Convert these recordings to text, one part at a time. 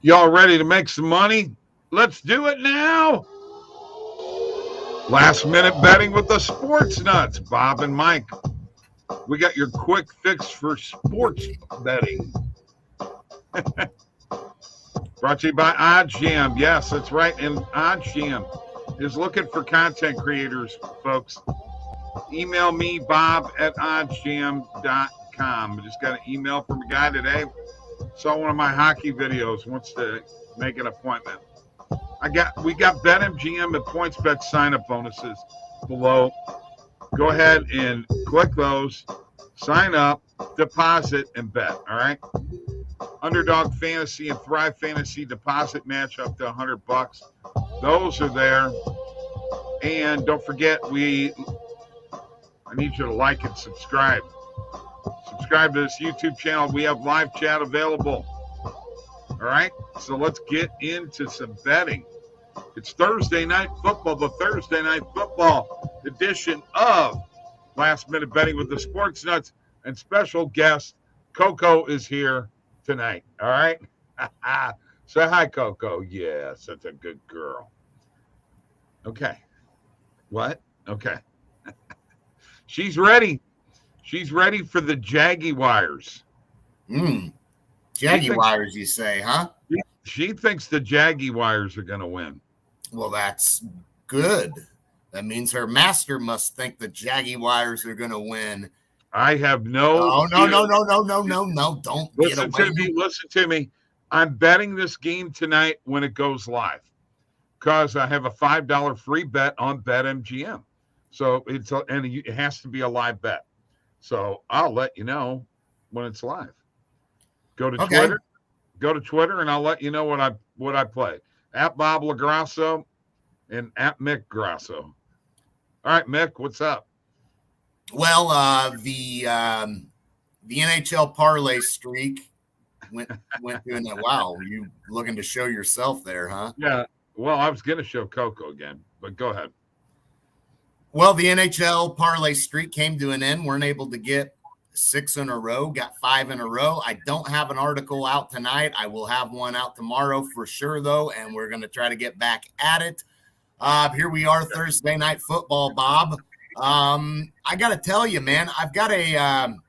Y'all ready to make some money? Let's do it now. Last minute betting with the sports nuts, Bob and Mike. We got your quick fix for sports betting. Brought to you by OddsJam. Yes, that's right. And OddsJam is looking for content creators, folks. Email me, Bob at oddsjam.com. I just got an email from a guy today. Saw one of my hockey videos, wants to make an appointment. We got BetMGM and PointsBet sign-up bonuses below. Go ahead and click those, sign up, deposit, and bet. All right. Underdog Fantasy and Thrive Fantasy deposit match up to $100. Those are there. And don't forget, I need you to like and subscribe. Subscribe to this YouTube channel. We have live chat available. All right. So let's get into some betting. It's Thursday Night Football, the Thursday Night Football edition of Last Minute Betting with the Sports Nuts, and special guest Coco is here tonight. All right. Say hi, Coco. Yeah, such a good girl. Okay. What? Okay. She's ready. She's ready for the Jaguars. Jaguars, you say, huh? She thinks the Jaguars are going to win. Well, that's good. That means her master must think the Jaguars are going to win. I have no. No. Don't listen to me. Listen to me. I'm betting this game tonight when it goes live because I have a $5 free bet on BetMGM. So it has to be a live bet. So I'll let you know when it's live. Go to Twitter. Go to Twitter, and I'll let you know what I play. At Bob LaGrasso and at Mick Grasso. All right, Mick, what's up? Well, the NHL parlay streak went doing that. Wow, you looking to show yourself there, huh? Yeah. Well, I was going to show Coco again, but go ahead. Well, the NHL parlay streak came to an end. Weren't able to get 6 in a row, got 5 in a row. I don't have an article out tonight. I will have one out tomorrow for sure, though, and we're going to try to get back at it. Here we are, Thursday Night Football, Bob. I got to tell you, man, I've got to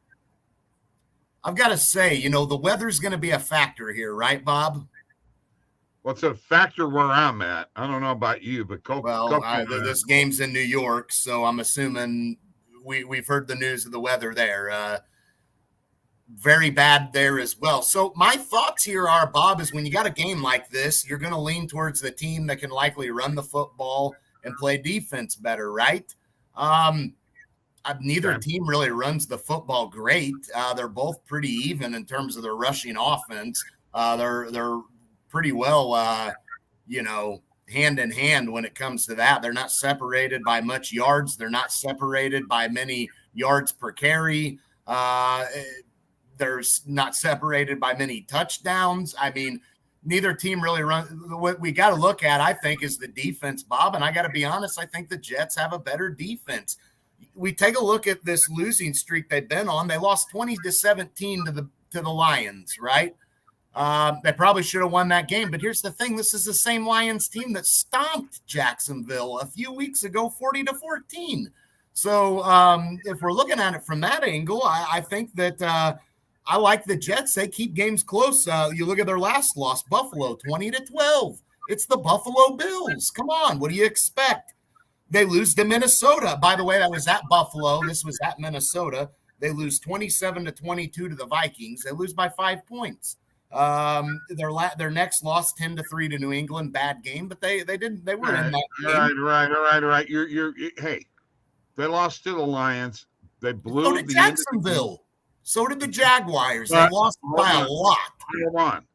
say, the weather's going to be a factor here, right, Bob? Well, it's a factor where I'm at. I don't know about you, but this game's in New York, so I'm assuming we've heard the news of the weather there. Very bad there as well. So my thoughts here are, Bob, is when you got a game like this, you're going to lean towards the team that can likely run the football and play defense better, right? Neither team really runs the football great. They're both pretty even in terms of their rushing offense. They're pretty well, hand in hand when it comes to that. They're not separated by much yards. They're not separated by many yards per carry. They're not separated by many touchdowns. I mean, neither team really runs. What we got to look at, I think, is the defense, Bob. And I got to be honest, I think the Jets have a better defense. We take a look at this losing streak they've been on. They lost 20-17 to the Lions, right? They probably should have won that game. But here's the thing. This is the same Lions team that stomped Jacksonville a few weeks ago, 40-14. So if we're looking at it from that angle, I think that I like the Jets. They keep games close. You look at their last loss, Buffalo, 20-12. It's the Buffalo Bills. Come on. What do you expect? They lose to Minnesota. By the way, that was at Buffalo. This was at Minnesota. They lose 27-22 to the Vikings. They lose by 5 points. Their next loss 10-3 to New England. Bad game, but they were in that game. Right. Hey, they lost to the Lions. They blew so did Jacksonville. So did the Jaguars. They lost by a lot. Hold on.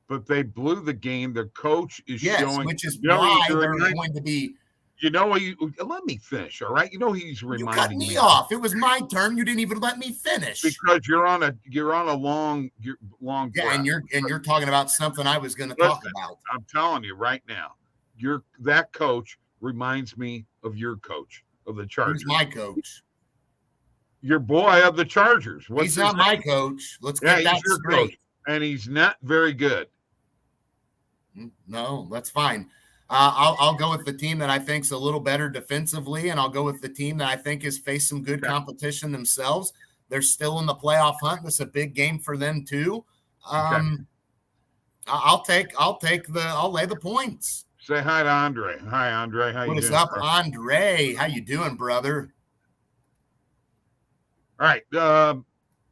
But they blew the game. Their coach is showing. Which is why they're going to be. Let me finish, all right? He's reminding me. You cut me off. It was my turn. You didn't even let me finish. Because you're on a long yeah, breath. and you're talking about something I was going to talk about. I'm telling you right now, that coach reminds me of your coach of the Chargers. Who's my coach? Your boy of the Chargers. He's not my coach. Let's get that straight. Coach, and he's not very good. No, that's fine. I'll go with the team that I think's a little better defensively, and I'll go with the team that I think has faced some good competition themselves. They're still in the playoff hunt. This is a big game for them too. I'll lay the points. Say hi to Andre. Hi, Andre. How you doing? What is up, Andre? How you doing, brother? All right.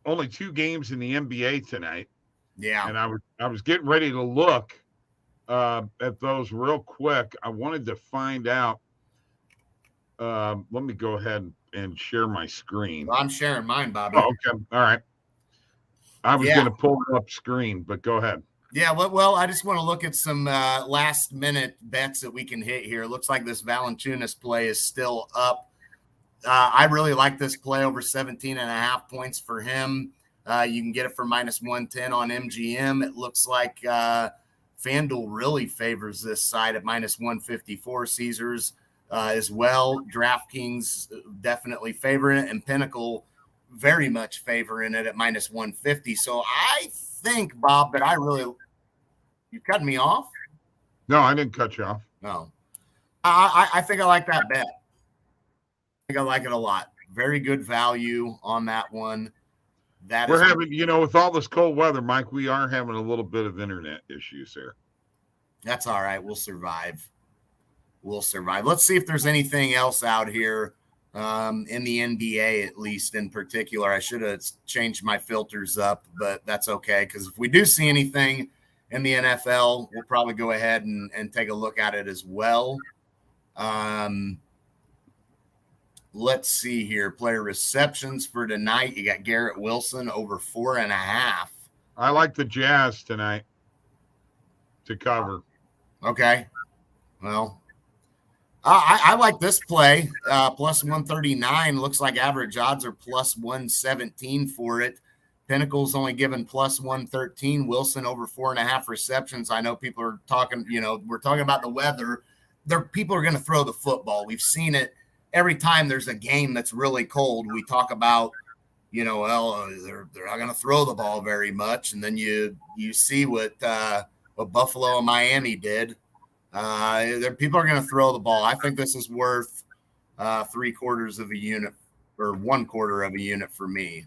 Only 2 games in the NBA tonight. Yeah. And I was getting ready to look at those real quick. I wanted to find out. Let me go ahead and share my screen. Well, I'm sharing mine, Bobby. Oh, okay. All right. I was going to pull it up screen, but go ahead. Yeah, well, I just want to look at some last-minute bets that we can hit here. It looks like this Valanciunas play is still up. I really like this play over 17.5 points for him. You can get it for -110 on MGM. It looks like FanDuel really favors this side at -154. Caesars as well. DraftKings definitely favoring it, and Pinnacle very much favoring it at -150. So I think, Bob, that you cut me off? No, I didn't cut you off. No. I think I like that bet. I think I like it a lot. Very good value on that one. We're having, with all this cold weather, Mike, we are having a little bit of internet issues here. That's all right. We'll survive. Let's see if there's anything else out here in the NBA, at least in particular. I should have changed my filters up, but that's okay, because if we do see anything in the NFL, we'll probably go ahead and take a look at it as well. Let's see here. Player receptions for tonight. You got Garrett Wilson over 4.5. I like the Jazz tonight to cover. Okay. Well, I like this play. +139. Looks like average odds are +117 for it. Pinnacle's only given +113. Wilson over 4.5 receptions. I know people are talking, we're talking about the weather. People are going to throw the football. We've seen it every time there's a game that's really cold. We talk about, they're not going to throw the ball very much. And then you see what Buffalo and Miami did. People are going to throw the ball. I think this is worth 3/4 of a unit or 1/4 of a unit for me.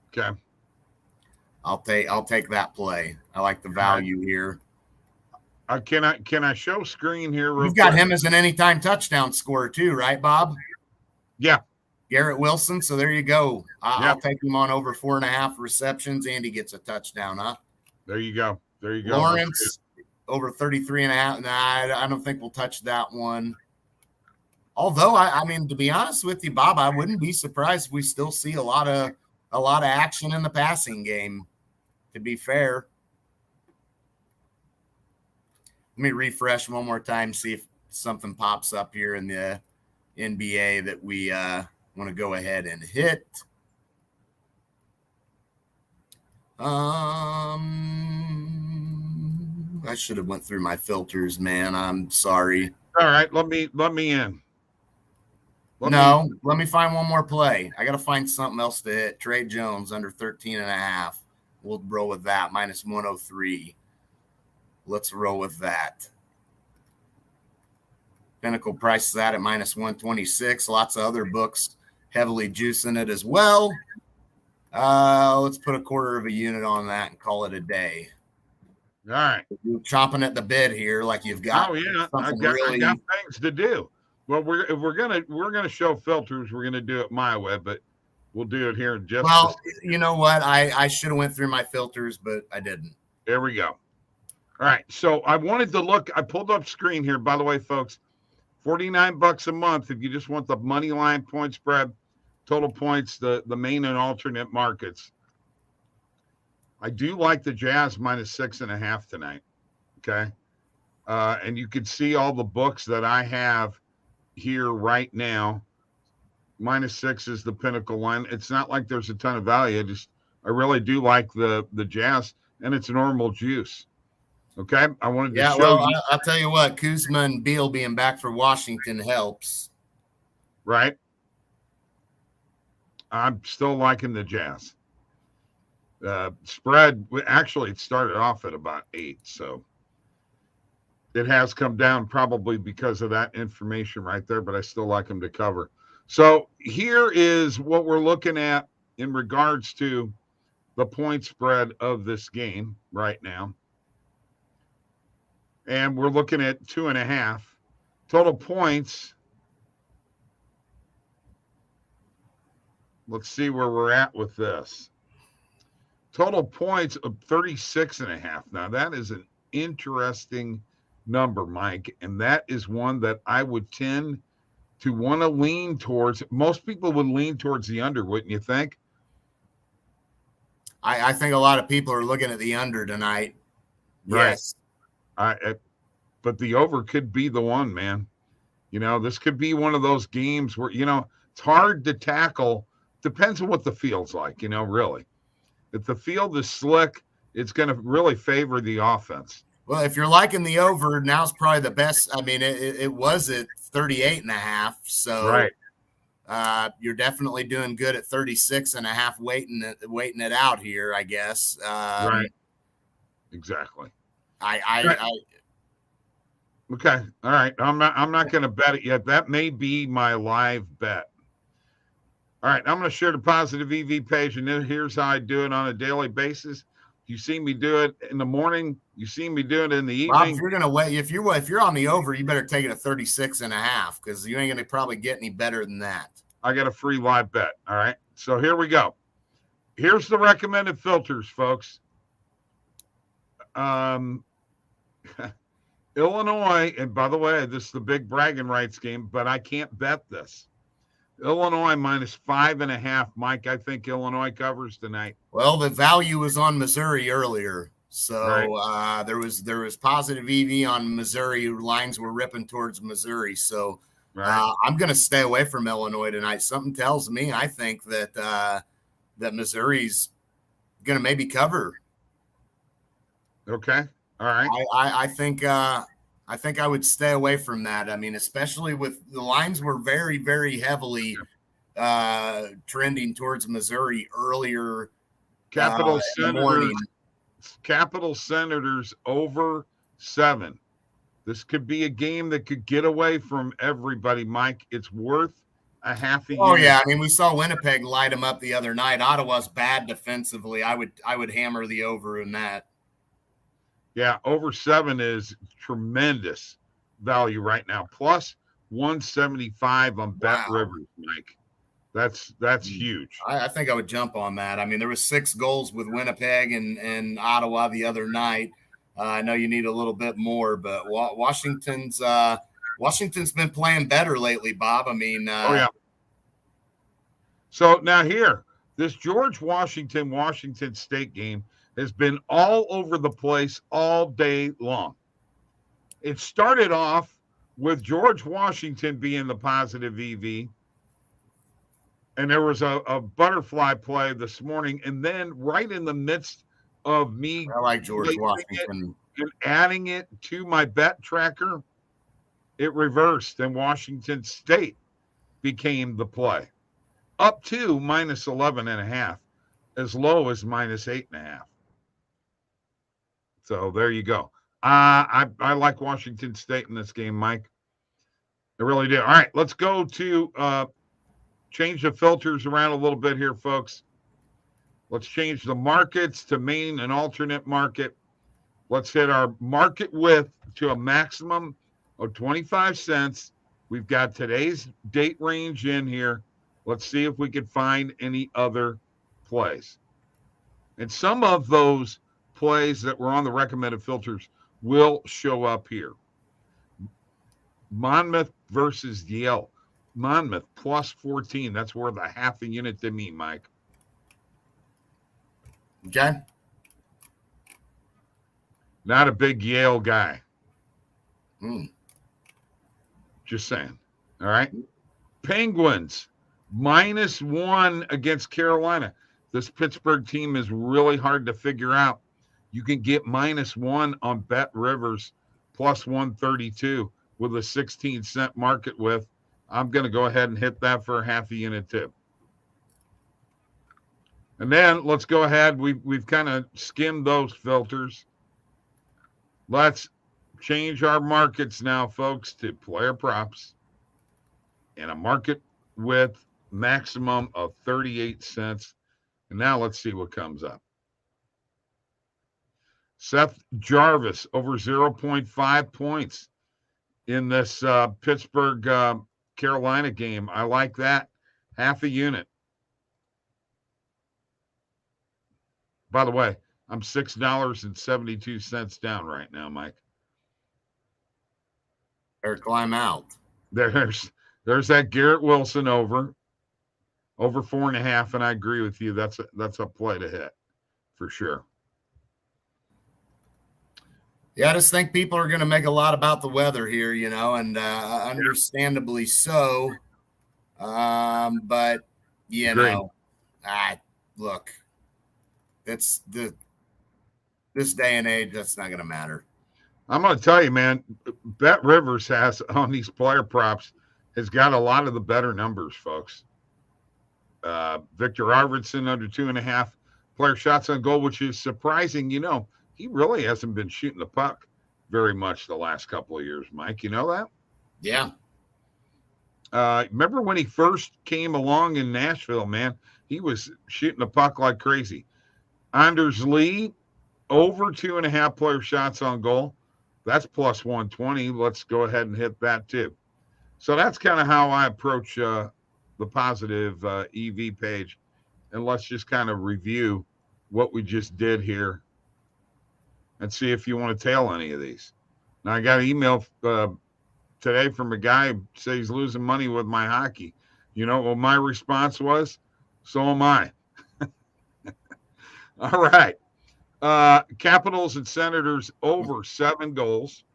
Okay. I'll take that play. I like the value here. Can I show screen here? You've got him as an anytime touchdown scorer too, right, Bob? Yeah. Garrett Wilson. So there you go. I'll take him on over 4.5 receptions, and he gets a touchdown, huh? There you go. Lawrence over 33.5. Nah, I don't think we'll touch that one. Although, I mean, to be honest with you, Bob, I wouldn't be surprised if we still see a lot of action in the passing game, to be fair. Let me refresh one more time, see if something pops up here in the NBA that we want to go ahead and hit. I should have went through my filters, man. I'm sorry. All right, let me in. Let me find one more play. I got to find something else to hit. Trey Jones under 13.5. We'll roll with that. -103. Let's roll with that. Pinnacle prices that at -126. Lots of other books heavily juicing it as well. Let's put 1/4 of a unit on that and call it a day. All right. You're chomping at the bit here, like you've got. Oh yeah, I got things to do. Well, if we're gonna show filters, we're gonna do it my way, but we'll do it here in just. Well, you know what? I should have went through my filters, but I didn't. There we go. All right, so I wanted to look. I pulled up screen here. By the way, folks, $49 a month if you just want the money line, point spread, total points, the main and alternate markets. I do like the Jazz -6.5 tonight. Okay, and you can see all the books that I have here right now. -6 is the Pinnacle line. It's not like there's a ton of value. I really do like the Jazz, and it's normal juice. Okay, I wanted to show you. I'll tell you what, Kuzma and Beal being back for Washington helps. Right. I'm still liking the Jazz. Spread, actually, it started off at about 8. So, it has come down probably because of that information right there, but I still like them to cover. So here is what we're looking at in regards to the point spread of this game right now. And we're looking at 2.5. Total points. Let's see where we're at with this. Total points of 36.5. Now, that is an interesting number, Mike. And that is one that I would tend to want to lean towards. Most people would lean towards the under, wouldn't you think? I think a lot of people are looking at the under tonight. Right. Yes. But the over could be the one, man. You know, this could be one of those games where, you know, it's hard to tackle. Depends on what the field's like, you know, really. If the field is slick, it's going to really favor the offense. Well, if you're liking the over, now's probably the best. I mean, it was at 38.5. So right. You're definitely doing good at 36.5, waiting it out here, I guess. Right. Exactly. Okay. All right. I'm not going to bet it yet. That may be my live bet. All right. I'm going to share the positive EV page, and then here's how I do it on a daily basis. You see me do it in the morning. You see me do it in the evening. Rob, if you're going to wait, if you're on the over, you better take it at 36.5 because you ain't going to probably get any better than that. I got a free live bet. All right. So here we go. Here's the recommended filters, folks. Illinois, and by the way, this is the big bragging rights game, but I can't bet this. Illinois minus 5.5. Mike, I think Illinois covers tonight. Well, the value was on Missouri earlier. So right. there was positive EV on Missouri. Lines were ripping towards Missouri. So right. I'm going to stay away from Illinois tonight. Something tells me I think that Missouri's going to maybe cover. Okay. All right. I think I would stay away from that. I mean, especially with the lines were very, very heavily trending towards Missouri earlier. Capital Senators over 7. This could be a game that could get away from everybody, Mike. It's worth a half a unit. Oh yeah, I mean, we saw Winnipeg light them up the other night. Ottawa's bad defensively. I would hammer the over in that. Yeah, over 7 is tremendous value right now. Plus 175 on Bet Rivers, Mike. That's huge. I think I would jump on that. I mean, there was 6 goals with Winnipeg and Ottawa the other night. I know you need a little bit more, but Washington's been playing better lately, Bob. I mean, oh yeah. So now here, this George Washington State game has been all over the place all day long. It started off with George Washington being the positive EV. And there was a butterfly play this morning. And then right in the midst of me I like George Washington and adding it to my bet tracker, it reversed and Washington State became the play. Up to minus 11.5, as low as minus 8.5. So there you go. I like Washington State in this game, Mike. I really do. All right, let's go to change the filters around a little bit here, folks. Let's change the markets to main and alternate market. Let's hit our market width to a maximum of 25 cents. We've got today's date range in here. Let's see if we can find any other plays. And some of those plays that were on the recommended filters will show up here. Monmouth versus Yale. Monmouth plus 14. That's worth a half a unit to me, Mike. Okay. Not a big Yale guy. Just saying. All right. Penguins minus 1 against Carolina. This Pittsburgh team is really hard to figure out. You can get minus 1 on Bet Rivers plus 132 with a 16-cent market width. I'm going to go ahead and hit that for a half a unit too. And then let's go ahead. We've kind of skimmed those filters. Let's change our markets now, folks, to player props and a market with maximum of 38 cents. And now let's see what comes up. Seth Jarvis over 0.5 points in this Pittsburgh Carolina game. I like that. Half a unit. By the way, I'm $6.72 down right now, Mike. Or climb out. There's that Garrett Wilson over 4.5, and I agree with you. That's a play to hit for sure. Yeah, I just think people are going to make a lot about the weather here, and understandably so. But look, it's this day and age, that's not going to matter. I'm going to tell you, man, Bet Rivers has on these player props has got a lot of the better numbers, folks. Victor Arvidsson under 2.5 player shots on goal, which is surprising. He really hasn't been shooting the puck very much the last couple of years, Mike. You know that? Yeah. Remember when he first came along in Nashville, man? He was shooting the puck like crazy. Anders Lee, over 2.5 player shots on goal. That's plus 120. Let's go ahead and hit that too. So that's kind of how I approach the positive EV page. And let's just kind of review what we just did here and see if you want to tail any of these. Now, I got an email today from a guy who says he's losing money with my hockey. You know what my response was? So am I. All right. Capitals and Senators over 7 goals.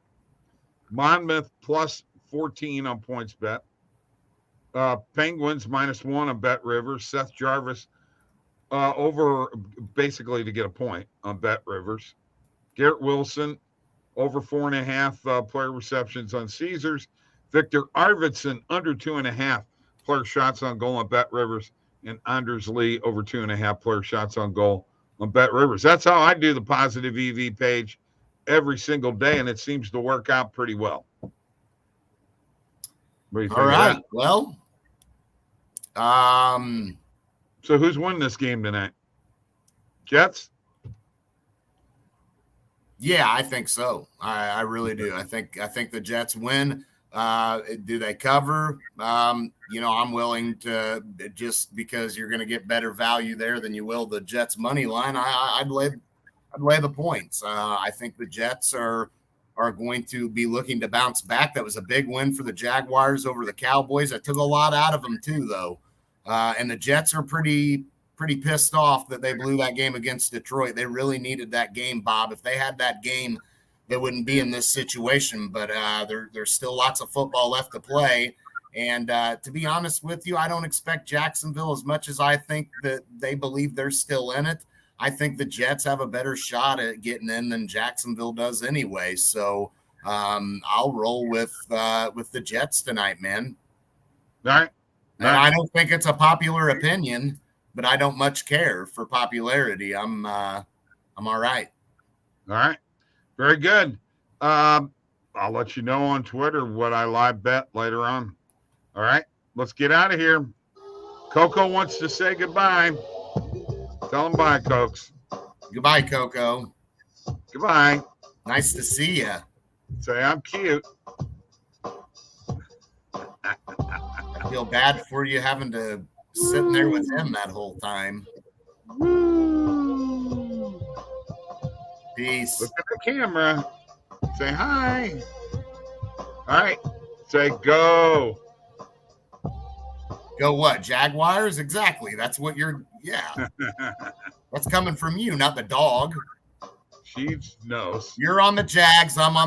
Monmouth plus 14 on PointsBet. Penguins -1 on Bet Rivers. Seth Jarvis over basically to get a point on Bet Rivers. Garrett Wilson over 4.5 player receptions on Caesars. Victor Arvidsson under 2.5 player shots on goal on Bet Rivers. And Anders Lee over 2.5 player shots on goal on Bet Rivers. That's how I do the positive EV page every single day, and it seems to work out pretty well. What do you think? All right. Well, so who's winning this game tonight? Jets? Yeah, I think so. I really do. I think the Jets win. Do they cover? I'm willing to, just because you're going to get better value there than you will the Jets money line. I'd lay the points. I think the Jets are going to be looking to bounce back. That was a big win for the Jaguars over the Cowboys. I took a lot out of them too, though. And the Jets are pretty pissed off that they blew that game against Detroit. They really needed that game, Bob. If they had that game, they wouldn't be in this situation. But there's still lots of football left to play. And to be honest with you, I don't expect Jacksonville, as much as I think that they believe they're still in it. I think the Jets have a better shot at getting in than Jacksonville does anyway. So I'll roll with the Jets tonight, man. All right. And I don't think it's a popular opinion, but I don't much care for popularity. I'm all right. All right. Very good. I'll let you know on Twitter what I live bet later on. All right. Let's get out of here. Coco wants to say goodbye. Tell him bye, Cokes. Goodbye, Coco. Goodbye. Nice to see you. Say I'm cute. I feel bad for you having to sit in there with him that whole time. Woo. Peace. Look at the camera. Say hi. All right. Say go. Go what? Jaguars? Exactly. That's what you're. Yeah. That's coming from you, not the dog. She knows. You're on the Jags. I'm on